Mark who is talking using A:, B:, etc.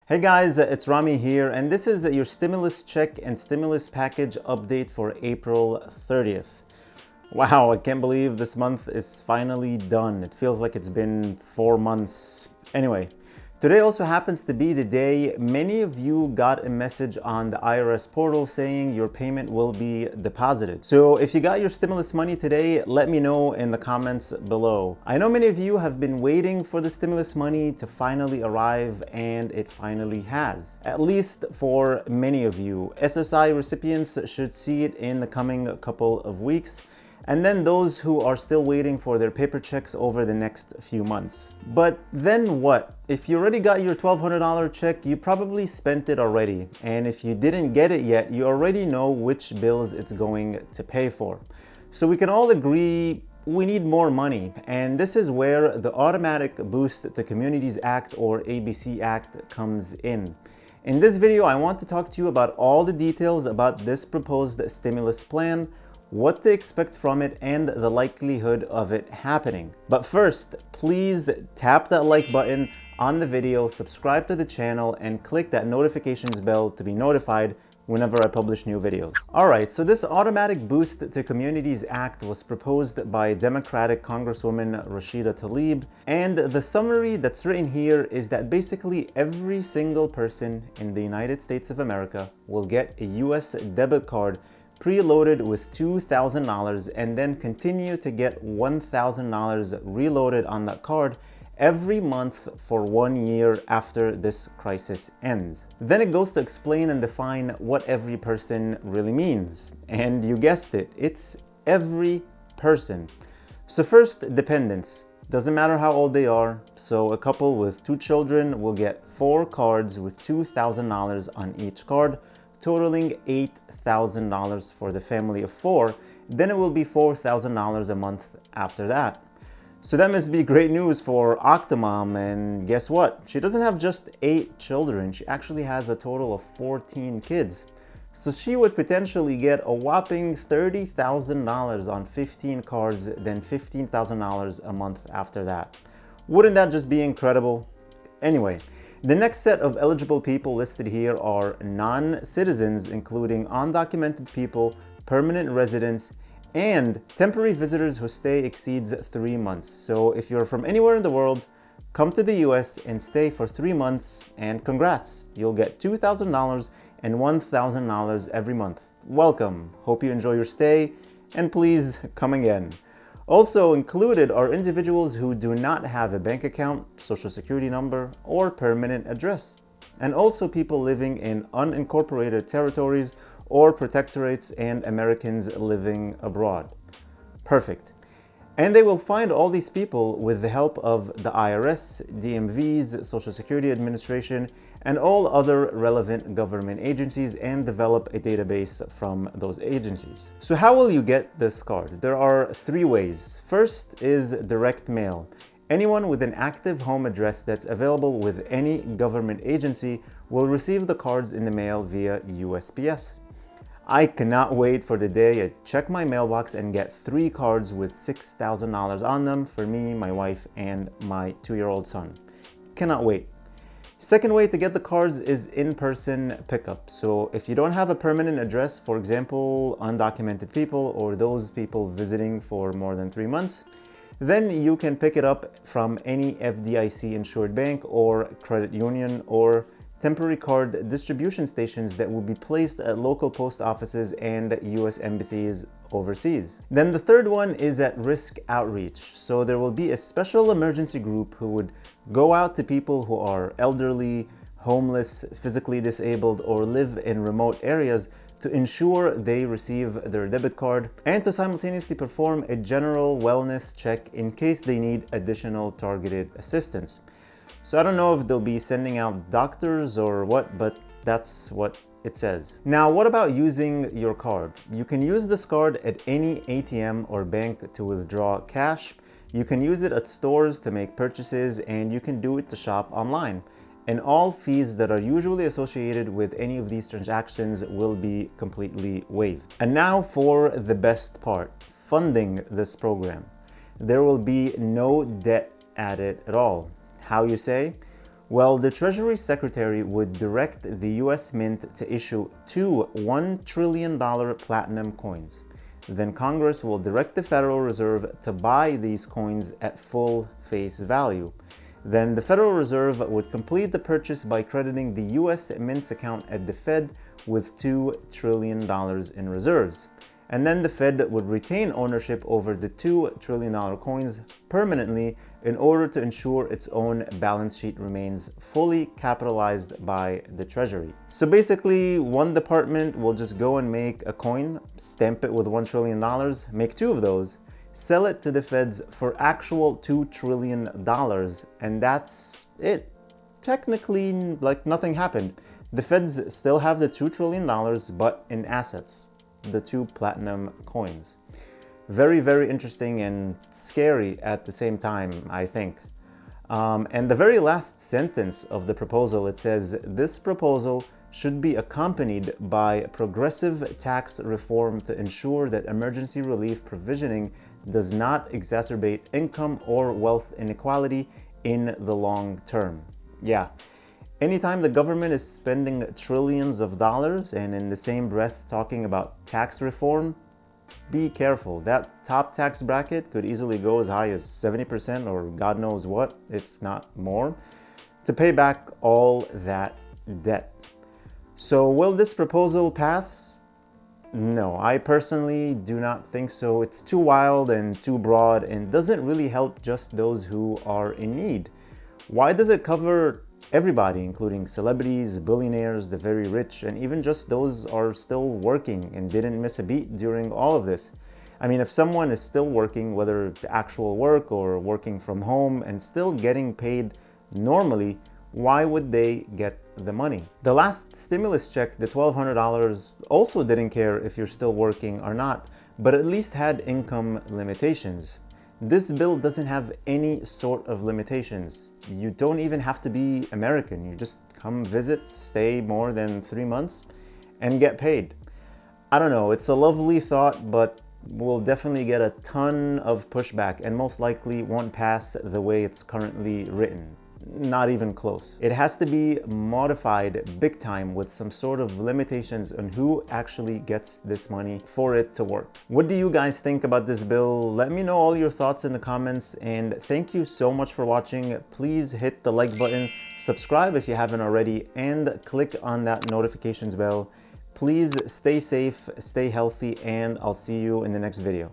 A: Hey guys, it's Rami here, and this is your stimulus check and stimulus package update for April 30th. Wow, I can't believe this month is finally done. It feels like it's been 4 months. Anyway, today also happens to be the day many of you got a message on the IRS portal saying your payment will be deposited. So if you got your stimulus money today, let me know in the comments below. I know many of you have been waiting for the stimulus money to finally arrive, and it finally has. At least for many of you. SSI recipients should see it in the coming couple of weeks, and then those who are still waiting for their paper checks over the next few months. But then what? If you already got your $1,200 check, you probably spent it already. And if you didn't get it yet, you already know which bills it's going to pay for. So we can all agree we need more money. And this is where the Automatic Boost to Communities Act, or ABC Act, comes in. In this video, I want to talk to you about all the details about this proposed stimulus plan, what to expect from it, and the likelihood of it happening. But first, please tap that like button on the video, subscribe to the channel, and click that notifications bell to be notified whenever I publish new videos. Alright, so this Automatic Boost to Communities Act was proposed by Democratic Congresswoman Rashida Tlaib, and the summary that's written here is that basically every single person in the United States of America will get a US debit card preloaded with $2,000 and then continue to get $1,000 reloaded on that card every month for 1 year after this crisis ends. Then it goes to explain and define what every person really means. And you guessed it, it's every person. So first, dependents. Doesn't matter how old they are. So a couple with 2 children will get 4 cards with $2,000 on each card, totaling $8,000 for the family of 4. Then it will be $4,000 a month after that. So that must be great news for Octomom, and guess what? She doesn't have just 8 children, she actually has a total of 14 kids. So she would potentially get a whopping $30,000 on 15 cards, then $15,000 a month after that. Wouldn't that just be incredible? Anyway, the next set of eligible people listed here are non-citizens, including undocumented people, permanent residents, and temporary visitors whose stay exceeds 3 months. So if you're from anywhere in the world, come to the US and stay for 3 months, and congrats! You'll get $2,000 and $1,000 every month. Welcome! Hope you enjoy your stay, and please come again. Also included are individuals who do not have a bank account, social security number, or permanent address, and also people living in unincorporated territories or protectorates and Americans living abroad. Perfect. And they will find all these people with the help of the IRS, DMVs, Social Security Administration, and all other relevant government agencies, and develop a database from those agencies. So how will you get this card? There are 3 ways. First is direct mail. Anyone with an active home address that's available with any government agency will receive the cards in the mail via USPS. I cannot wait for the day I check my mailbox and get 3 cards with $6,000 on them for me, my wife, and my 2-year-old son. Cannot wait. Second way to get the cards is in-person pickup. So if you don't have a permanent address, for example, undocumented people or those people visiting for more than 3 months, then you can pick it up from any FDIC insured bank or credit union or temporary card distribution stations that will be placed at local post offices and US embassies overseas. Then the third one is at risk outreach. So there will be a special emergency group who would go out to people who are elderly, homeless, physically disabled, or live in remote areas to ensure they receive their debit card, and to simultaneously perform a general wellness check in case they need additional targeted assistance. So I don't know if they'll be sending out doctors or what, but that's what it says. Now, what about using your card? You can use this card at any ATM or bank to withdraw cash. You can use it at stores to make purchases, and you can do it to shop online. And all fees that are usually associated with any of these transactions will be completely waived. And now for the best part, funding this program. There will be no debt added at all. How you say? Well, the Treasury Secretary would direct the US Mint to issue two $1 trillion platinum coins. Then Congress will direct the Federal Reserve to buy these coins at full face value. Then the Federal Reserve would complete the purchase by crediting the US Mint's account at the Fed with $2 trillion in reserves. And then the Fed would retain ownership over the $2 trillion coins permanently in order to ensure its own balance sheet remains fully capitalized by the Treasury. So basically, one department will just go and make a coin, stamp it with $1 trillion, make two of those, sell it to the Feds for actual $2 trillion, and that's it. Technically, like nothing happened. The Feds still have the $2 trillion, but in assets. The two platinum coins. Very, very interesting and scary at the same time, I think. And the very last sentence of the proposal, it says, this proposal should be accompanied by progressive tax reform to ensure that emergency relief provisioning does not exacerbate income or wealth inequality in the long term. Yeah. Anytime the government is spending trillions of dollars and in the same breath talking about tax reform, be careful. That top tax bracket could easily go as high as 70% or God knows what, if not more, to pay back all that debt. So will this proposal pass? No, I personally do not think so. It's too wild and too broad and doesn't really help just those who are in need. Why does it cover everybody, including celebrities, billionaires, the very rich, and even just those are still working and didn't miss a beat during all of this? I mean, if someone is still working, whether the actual work or working from home, and still getting paid normally, why would they get the money? The last stimulus check, the $1,200, also didn't care if you're still working or not, but at least had income limitations. This bill doesn't have any sort of limitations. You don't even have to be American. You just come visit, stay more than 3 months, and get paid. I don't know, it's a lovely thought, but will definitely get a ton of pushback and most likely won't pass the way it's currently written. Not even close. It has to be modified big time with some sort of limitations on who actually gets this money for it to work. What do you guys think about this bill? Let me know all your thoughts in the comments, and thank you so much for watching. Please hit the like button, subscribe if you haven't already, and click on that notifications bell. Please stay safe, stay healthy, and I'll see you in the next video.